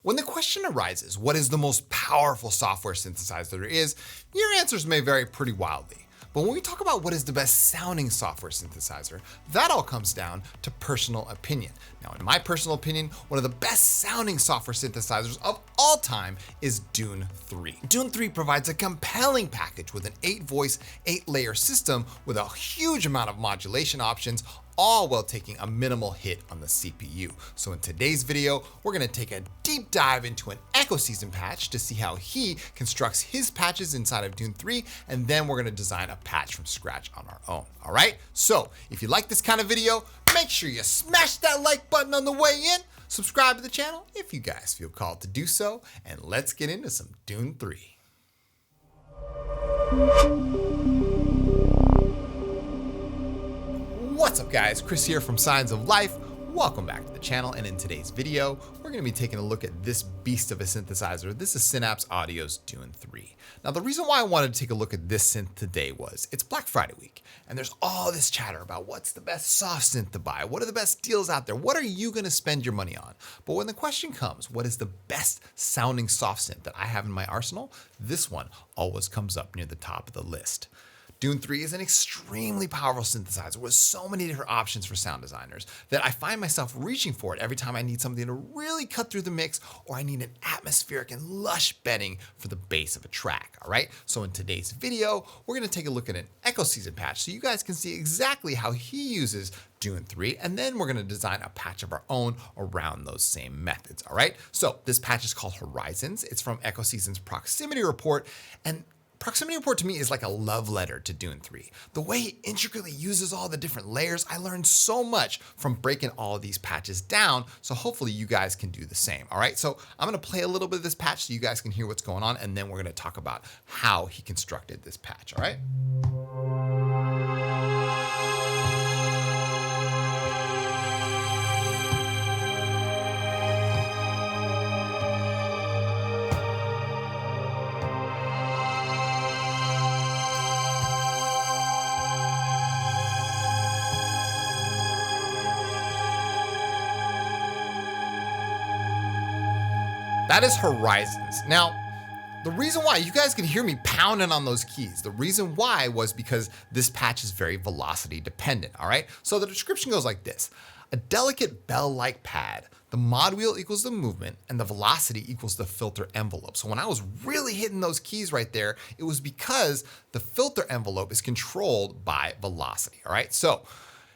When the question arises, what is the most powerful software synthesizer there is, your answers may vary pretty wildly. But when we talk about what is the best sounding software synthesizer, that all comes down to personal opinion. Now, in my personal opinion, one of the best sounding software synthesizers of all time is Dune 3. Dune 3 provides a compelling package with an 8-voice, 8-layer system with a huge amount of modulation options, all while taking a minimal hit on the CPU. So in today's video, we're gonna take a deep dive into an Echo Season patch to see how he constructs his patches inside of Dune 3, and then we're gonna design a patch from scratch on our own, all right? So if you like this kind of video, make sure you smash that like button on the way in, subscribe to the channel if you guys feel called to do so, and let's get into some Dune 3. What's up guys, Chris here from Signs of Life. Welcome back to the channel, and in today's video, we're gonna be taking a look at this beast of a synthesizer. This is Synapse Audio's Dune 3. Now the reason why I wanted to take a look at this synth today was it's Black Friday week, and there's all this chatter about what's the best soft synth to buy, what are the best deals out there, what are you gonna spend your money on? But when the question comes, what is the best sounding soft synth that I have in my arsenal? This one always comes up near the top of the list. Dune 3 is an extremely powerful synthesizer with so many different options for sound designers that I find myself reaching for it every time I need something to really cut through the mix, or I need an atmospheric and lush bedding for the bass of a track, all right? So in today's video, we're gonna take a look at an Echo Season patch so you guys can see exactly how he uses Dune 3, and then we're gonna design a patch of our own around those same methods, all right? So this patch is called Horizons. It's from Echo Season's Proximity Report, and Proximity Report to me is like a love letter to Dune 3. The way he intricately uses all the different layers, I learned so much from breaking all of these patches down, so hopefully you guys can do the same, all right? So I'm gonna play a little bit of this patch so you guys can hear what's going on, and then we're gonna talk about how he constructed this patch, all right? That is Horizons. Now, the reason why, you guys can hear me pounding on those keys. The reason why was because this patch is very velocity dependent, all right? So the description goes like this: a delicate bell-like pad. The mod wheel equals the movement, and the velocity equals the filter envelope. So when I was really hitting those keys right there, it was because the filter envelope is controlled by velocity, all right? So,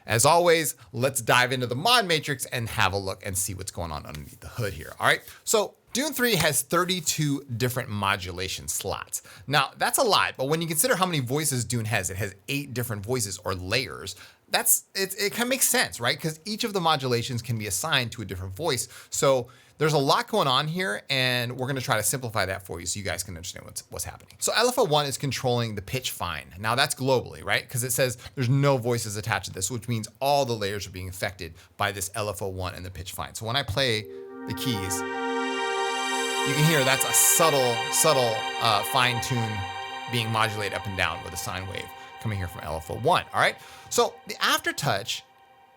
as always, let's dive into the mod matrix and have a look and see what's going on underneath the hood here, all right? So Dune 3 has 32 different modulation slots. Now, that's a lot, but when you consider how many voices Dune has, it has 8 different voices or layers. It kind of makes sense, right? Because each of the modulations can be assigned to a different voice. So there's a lot going on here, and we're gonna try to simplify that for you so you guys can understand what's happening. So LFO1 is controlling the pitch fine. Now that's globally, right? Because it says there's no voices attached to this, which means all the layers are being affected by this LFO1 and the pitch fine. So when I play the keys, you can hear that's a subtle fine tune being modulated up and down with a sine wave coming here from LFO1, all right? So the aftertouch,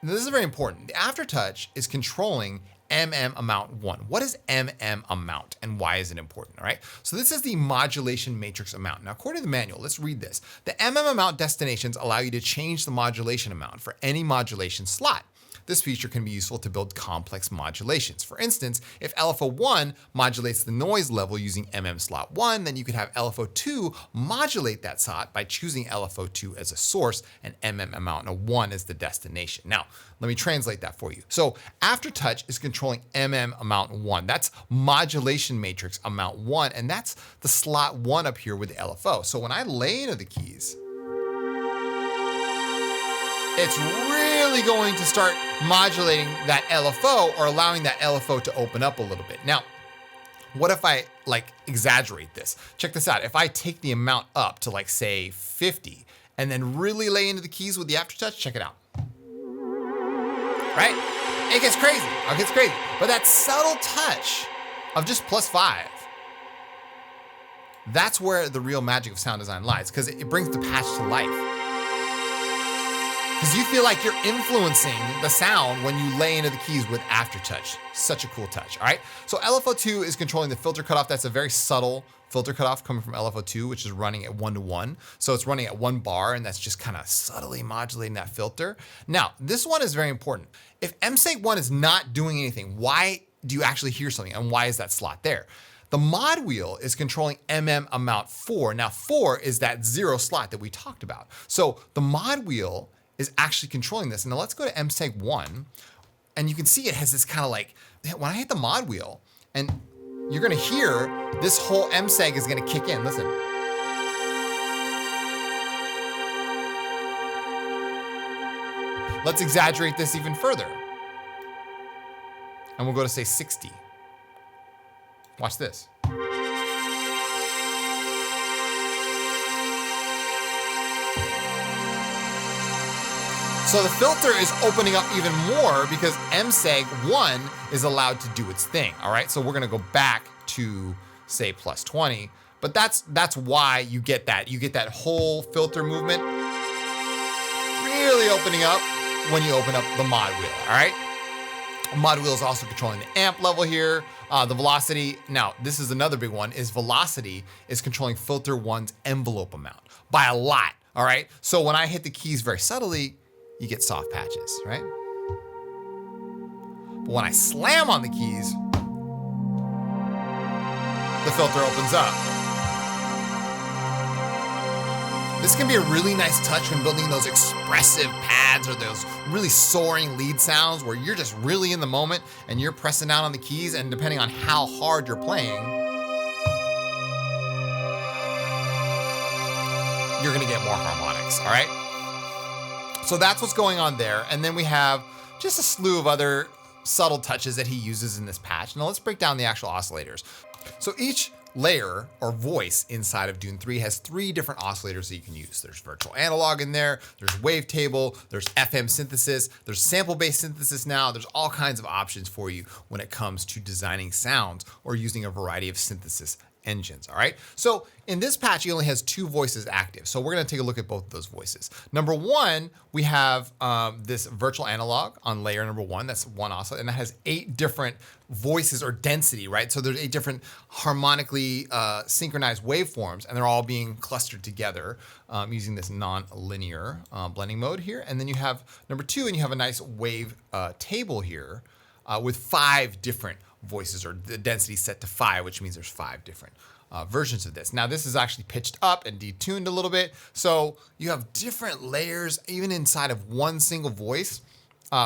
this is very important. The aftertouch is controlling amount 1. What is amount and why is it important, all right? So this is the modulation matrix amount. Now, according to the manual, let's read this. The amount destinations allow you to change the modulation amount for any modulation slot. This feature can be useful to build complex modulations. For instance, if LFO1 modulates the noise level using slot 1, then you could have LFO2 modulate that slot by choosing LFO2 as a source and amount 1 as the destination. Now, let me translate that for you. So aftertouch is controlling amount 1. That's modulation matrix amount 1, and that's the slot 1 up here with the LFO. So when I lay into the keys, it's really going to start modulating that LFO, or allowing that LFO to open up a little bit. Now, what if I exaggerate this? Check this out. If I take the amount up to say 50 and then really lay into the keys with the aftertouch, check it out. Right? It gets crazy. It gets crazy. But that subtle touch of just +5, that's where the real magic of sound design lies, because it brings the patch to life. because you feel like you're influencing the sound when you lay into the keys with aftertouch. Such a cool touch, all right? So LFO2 is controlling the filter cutoff. That's a very subtle filter cutoff coming from LFO2, which is running at 1-to-1. So it's running at 1 bar, and that's just kind of subtly modulating that filter. Now, this one is very important. If MSEG1 is not doing anything, why do you actually hear something, and why is that slot there? The mod wheel is controlling amount 4. Now 4 is that 0 slot that we talked about. So the mod wheel is actually controlling this. And now let's go to MSEG1, and you can see it has this kind of like, when I hit the mod wheel, and you're gonna hear this whole MSEG is gonna kick in, listen. Let's exaggerate this even further. And we'll go to say 60. Watch this. So the filter is opening up even more because MSEG1 is allowed to do its thing, all right? So we're gonna go back to say plus 20, but that's why you get that. You get that whole filter movement really opening up when you open up the mod wheel, all right? Mod wheel is also controlling the amp level here, the velocity. Now, this is another big one, is velocity is controlling filter 1's envelope amount by a lot, all right? So when I hit the keys very subtly, you get soft patches, right? But when I slam on the keys, the filter opens up. This can be a really nice touch when building those expressive pads or those really soaring lead sounds where you're just really in the moment and you're pressing down on the keys, and depending on how hard you're playing, you're gonna get more harmonics, all right? So that's what's going on there. And then we have just a slew of other subtle touches that he uses in this patch. Now let's break down the actual oscillators. So each layer or voice inside of Dune 3 has 3 different oscillators that you can use. There's virtual analog in there, there's wavetable, there's FM synthesis, there's sample-based synthesis now. There's all kinds of options for you when it comes to designing sounds or using a variety of synthesis engines, all right? So in this patch, he only has 2 voices active. So we're gonna take a look at both of those voices. Number 1, we have this virtual analog on layer number 1, that's 1 oscillator, and that has 8 different voices or density, right? So there's 8 different harmonically synchronized waveforms, and they're all being clustered together using this non-linear blending mode here. And then you have number 2, and you have a nice wave table here with 5 different voices, or the density set to 5, which means there's 5 different versions of this. Now this is actually pitched up and detuned a little bit. So you have different layers even inside of one single voice,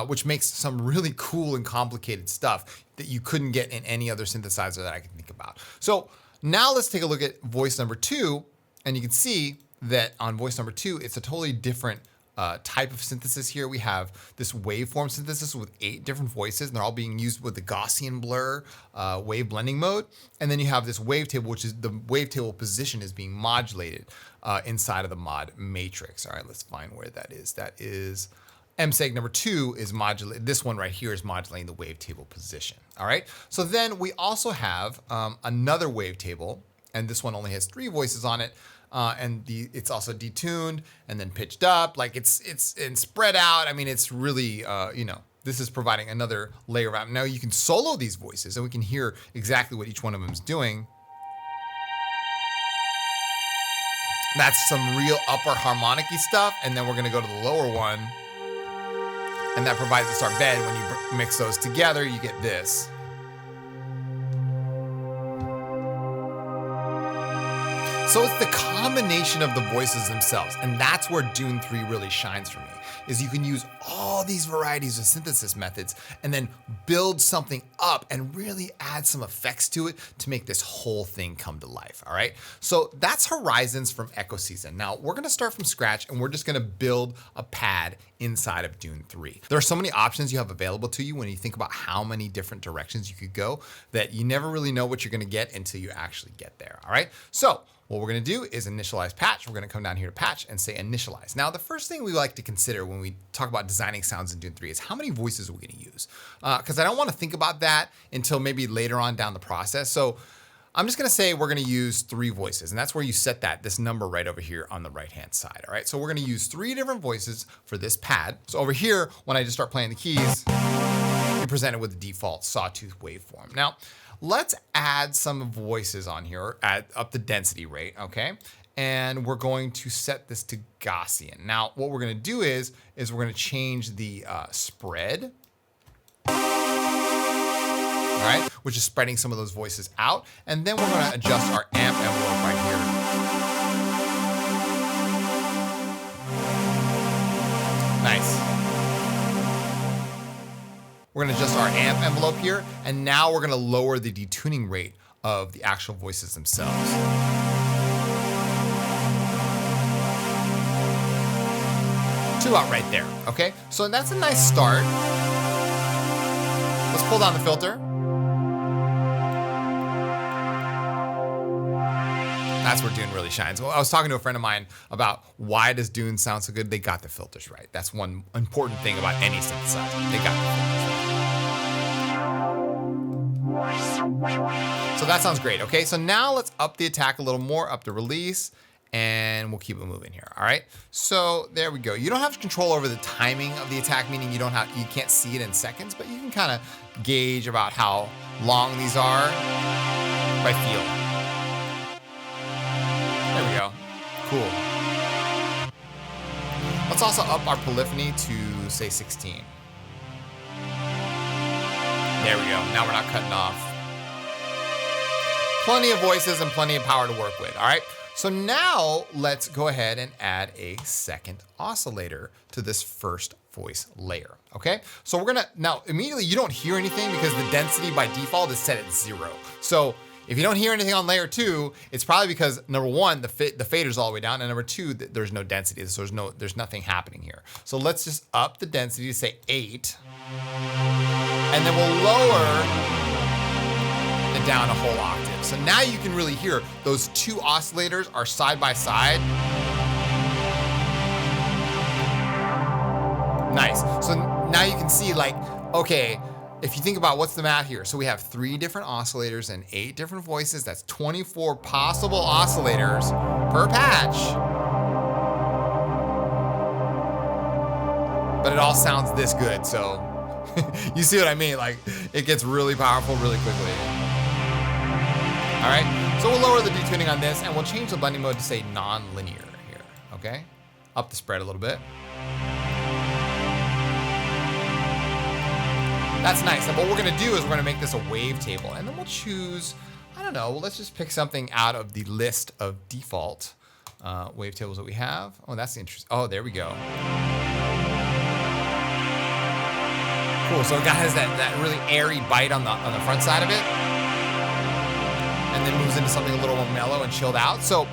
which makes some really cool and complicated stuff that you couldn't get in any other synthesizer that I can think about. So now let's take a look at voice number 2, and you can see that on voice number 2, it's a totally different type of synthesis here. We have this waveform synthesis with 8 different voices, and they're all being used with the Gaussian blur wave blending mode. And then you have this wavetable, which is the wavetable position is being modulated inside of the mod matrix. All right, let's find where that is. That is MSEG number 2 is modulating. This one right here is modulating the wavetable position. All right. So then we also have another wavetable, and this one only has 3 voices on it. And it's also detuned and then pitched up, like it's spread out. I mean, it's really, this is providing another layer of. Now you can solo these voices, and we can hear exactly what each one of them is doing. That's some real upper harmonic-y stuff. And then we're gonna go to the lower one, and that provides us our bed. When you mix those together, you get this. So it's the combination of the voices themselves, and that's where Dune 3 really shines for me, is you can use all these varieties of synthesis methods and then build something up and really add some effects to it to make this whole thing come to life, all right? So that's Horizons from Echo Season. Now, we're gonna start from scratch, and we're just gonna build a pad inside of Dune 3. There are so many options you have available to you when you think about how many different directions you could go that you never really know what you're gonna get until you actually get there, all right? So what we're gonna do is initialize patch. We're gonna come down here to patch and say initialize. Now, the first thing we like to consider when we talk about designing sounds in Dune 3 is how many voices are we gonna use? Because I don't wanna think about that until maybe later on down the process. So I'm just gonna say we're gonna use 3 voices, and that's where you set this number right over here on the right-hand side, all right? So we're gonna use 3 different voices for this pad. So over here, when I just start playing the keys, you're presented with the default sawtooth waveform. Now, let's add some voices on here, add up the density rate, okay? And we're going to set this to Gaussian. Now, what we're gonna do is we're gonna change the spread, all right, which is spreading some of those voices out. And then we're gonna adjust our amp envelope right here. Nice. We're gonna adjust our amp envelope here, and now we're gonna lower the detuning rate of the actual voices themselves. Two out right there, okay? So that's a nice start. Let's pull down the filter. That's where Dune really shines. Well, I was talking to a friend of mine about why does Dune sound so good? They got the filters right. That's one important thing about any synthesizer. They got the filters right. So that sounds great, okay? So now let's up the attack a little more, up the release, and we'll keep it moving here, all right? So there we go. You don't have control over the timing of the attack, meaning you can't see it in seconds, but you can kind of gauge about how long these are by feel. There we go. Cool. Let's also up our polyphony to, say, 16. There we go. Now we're not cutting off. Plenty of voices and plenty of power to work with, all right? So now let's go ahead and add a second oscillator to this first voice layer, okay? So we're gonna, now immediately you don't hear anything because the density by default is set at 0. So if you don't hear anything on layer 2, it's probably because number 1, the fader's all the way down, and number 2, there's no density, so there's nothing happening here. So let's just up the density to say 8, and then we'll lower it down a whole octave. So now you can really hear those 2 oscillators are side by side. Nice. So now you can see, like, okay, if you think about what's the math here, so we have 3 different oscillators and 8 different voices. That's 24 possible oscillators per patch. But it all sounds this good, so you see what I mean? Like, it gets really powerful really quickly. All right, so we'll lower the detuning on this, and we'll change the blending mode to say non-linear here, okay? Up the spread a little bit. That's nice. And what we're gonna do is we're gonna make this a wavetable, and then we'll choose, I don't know, let's just pick something out of the list of default wavetables that we have. Oh, that's interesting. Oh, there we go. Cool, so it has that really airy bite on the front side of it, and then moves into something a little more mellow and chilled out. So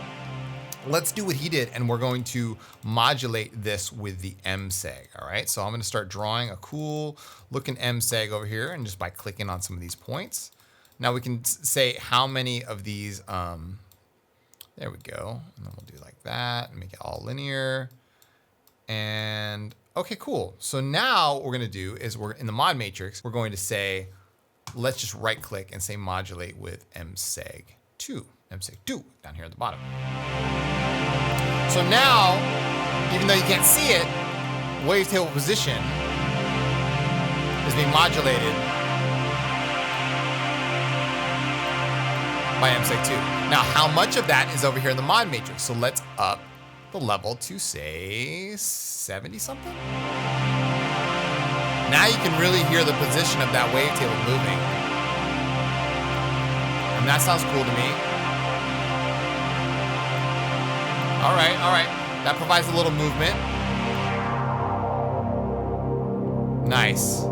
let's do what he did, and we're going to modulate this with the M-seg, all right? So I'm gonna start drawing a cool looking M-seg over here, and just by clicking on some of these points. Now we can say how many of these, there we go. And then we'll do like that and make it all linear. And okay, cool. So now what we're gonna do is we're in the mod matrix, we're going to say, let's just right click and say modulate with M-seg 2. M-seg 2 down here at the bottom. So now, even though you can't see it, wavetable position is being modulated by M-seg 2. Now, how much of that is over here in the mod matrix? So let's up the level to say 70 something. Now you can really hear the position of that wavetable moving. And that sounds cool to me. All right. That provides a little movement. Nice.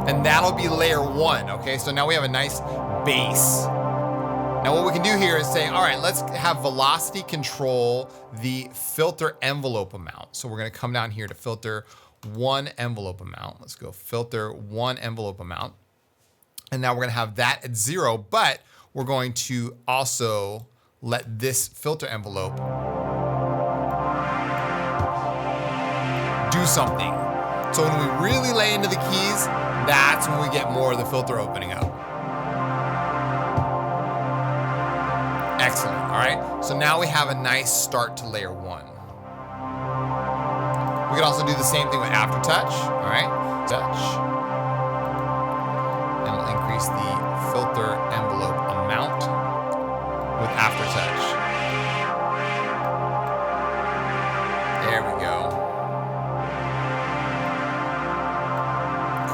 And that'll be layer 1, okay? So now we have a nice bass. Now what we can do here is say, all right, let's have velocity control the filter envelope amount. So we're gonna come down here to filter 1 envelope amount. Let's go filter 1 envelope amount. And now we're gonna have that at 0, but we're going to also let this filter envelope do something. So when we really lay into the keys, that's when we get more of the filter opening up. All right, so now we have a nice start to layer 1. We can also do the same thing with aftertouch. All right, touch. And we'll increase the filter envelope amount with aftertouch. There we go.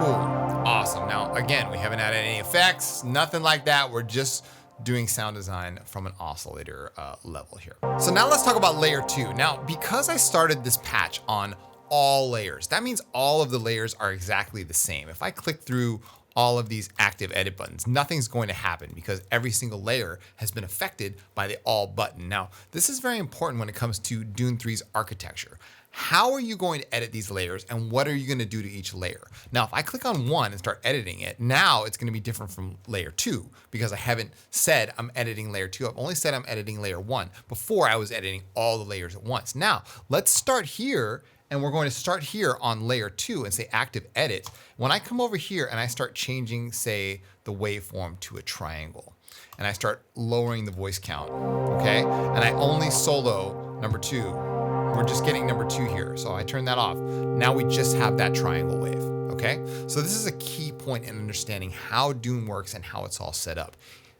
Cool, awesome. Now, again, we haven't added any effects, nothing like that. We're just doing sound design from an oscillator level here. So now let's talk about layer 2. Now, because I started this patch on all layers, that means all of the layers are exactly the same. If I click through all of these active edit buttons, nothing's going to happen because every single layer has been affected by the all button. Now, this is very important when it comes to Dune 3's architecture. How are you going to edit these layers and what are you going to do to each layer? Now, if I click on 1 and start editing it, now it's going to be different from layer 2 because I haven't said I'm editing layer 2. I've only said I'm editing layer 1. Before I was editing all the layers at once. Now, let's start here, and we're going to start here on layer 2 and say active edit. When I come over here and I start changing, say, the waveform to a triangle, and I start lowering the voice count, okay? And I only solo number 2. We're just getting number 2 here. So I turn that off. Now we just have that triangle wave, okay? So this is a key point in understanding how Dune works and how it's all set up.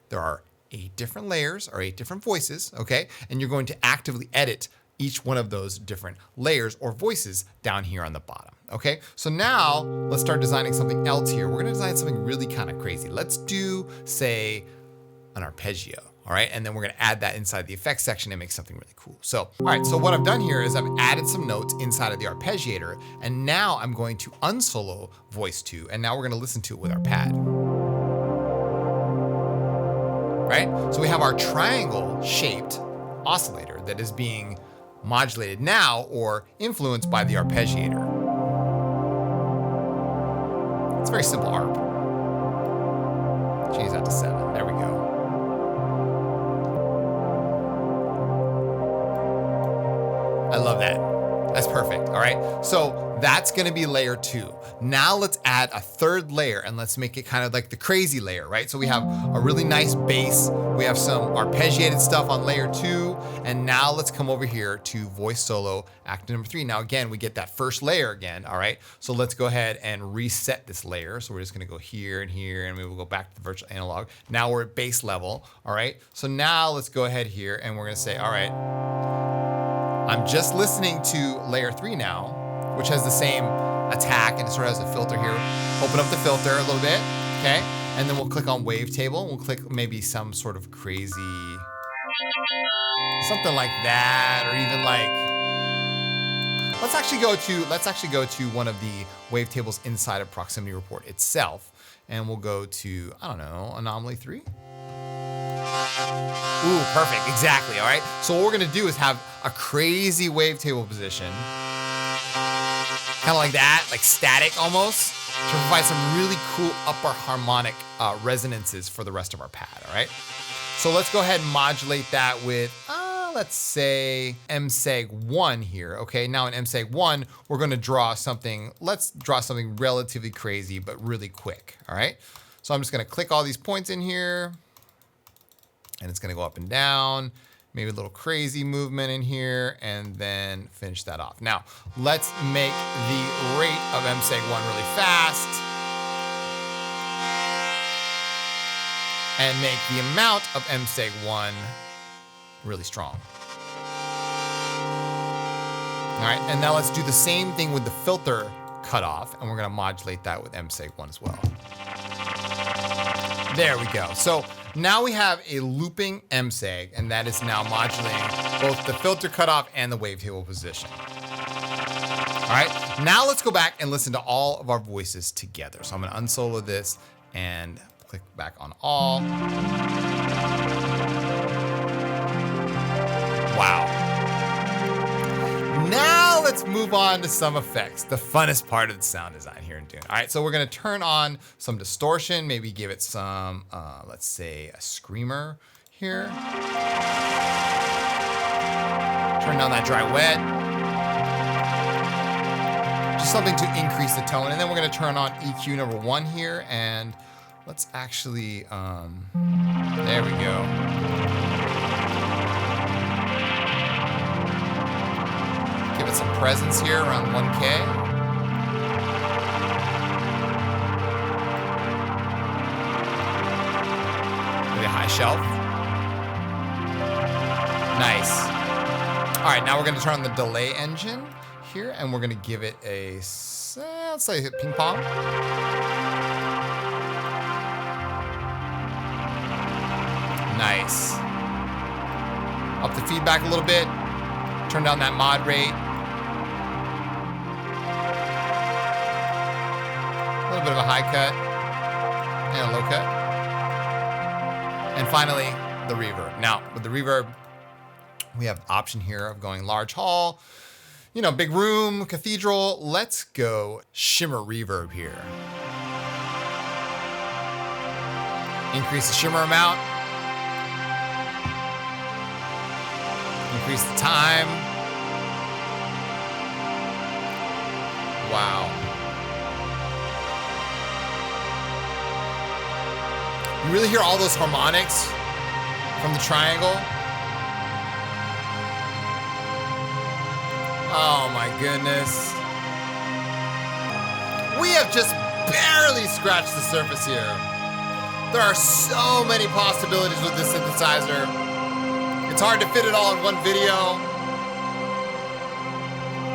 There are 8 different layers or 8 different voices, okay? And you're going to actively edit each one of those different layers or voices down here on the bottom, okay? So now let's start designing something else here. We're gonna design something really kind of crazy. Let's do, say, an arpeggio. All right, and then we're gonna add that inside the effects section and make something really cool. So, all right, so what I've done here is I've added some notes inside of the arpeggiator, and now I'm going to unsolo voice 2, and now we're gonna listen to it with our pad. Right? So we have our triangle-shaped oscillator that is being modulated now or influenced by the arpeggiator. It's a very simple arp. Change that to 7, there we go. I love that. That's perfect, all right? So that's gonna be layer 2. Now let's add a 3rd layer and let's make it kind of like the crazy layer, right? So we have a really nice bass. We have some arpeggiated stuff on layer 2. And now let's come over here to voice solo act number 3. Now again, we get that first layer again, all right? So let's go ahead and reset this layer. So we're just gonna go here and here and we will go back to the virtual analog. Now we're at bass level, all right? So now let's go ahead here and we're gonna say, all right, I'm just listening to layer 3 now, which has the same attack and it sort of has a filter here. Open up the filter a little bit, okay? And then we'll click on wavetable. We'll click maybe some sort of crazy, something like that, or even like, let's actually go to one of the wavetables inside of Proximity Report itself. And we'll go to, I don't know, anomaly 3. Ooh, perfect, exactly, all right? So what we're gonna do is have a crazy wavetable position, kind of like that, like static almost, to provide some really cool upper harmonic resonances for the rest of our pad, all right? So let's go ahead and modulate that with, let's say MSEG1 here, okay? Now in MSEG1, we're gonna draw something, let's draw something relatively crazy, but really quick, all right? So I'm just gonna click all these points in here, and it's gonna go up and down, maybe a little crazy movement in here, and then finish that off. Now, let's make the rate of MSEG1 really fast, and make the amount of MSEG1 really strong. All right, and now let's do the same thing with the filter cutoff, and we're gonna modulate that with MSEG1 as well. There we go. So now we have a looping MSEG, and that is now modulating both the filter cutoff and the wavetable position. All right, now let's go back and listen to all of our voices together. So I'm gonna unsolo this and click back on all. Wow. Now let's move on to some effects, the funnest part of the sound design here in Dune. All right, so we're gonna turn on some distortion, maybe give it some, let's say a screamer here. Turn down that dry wet. Just something to increase the tone. And then we're gonna turn on EQ number 1 here, and Let's actually, there we go. Give it some presence here around 1K. Maybe a high shelf. Nice. All right, now we're gonna turn on the delay engine here, and we're gonna give it a, let's say ping pong. Nice. Up the feedback a little bit. Turn down that mod rate. A little bit of a high cut and a low cut. And finally, the reverb. Now, with the reverb, we have the option here of going large hall, you know, big room, cathedral. Let's go shimmer reverb here. Increase the shimmer amount. Increase the time. Wow. You really hear all those harmonics from the triangle? Oh my goodness. We have just barely scratched the surface here. There are so many possibilities with this synthesizer. It's hard to fit it all in one video.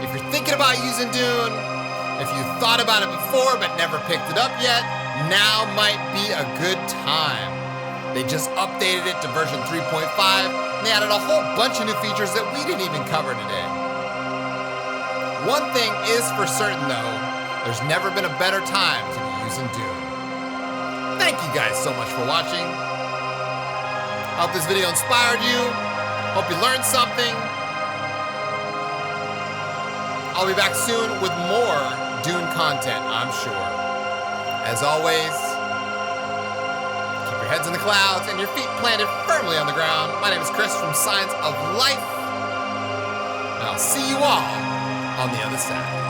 If you're thinking about using Dune, if you thought about it before but never picked it up yet, now might be a good time. They just updated it to version 3.5, and they added a whole bunch of new features that we didn't even cover today. One thing is for certain though, there's never been a better time to be using Dune. Thank you guys so much for watching. I hope this video inspired you. Hope you learned something. I'll be back soon with more Dune content, I'm sure. As always, keep your heads in the clouds and your feet planted firmly on the ground. My name is Chris from Science of Life, and I'll see you all on the other side.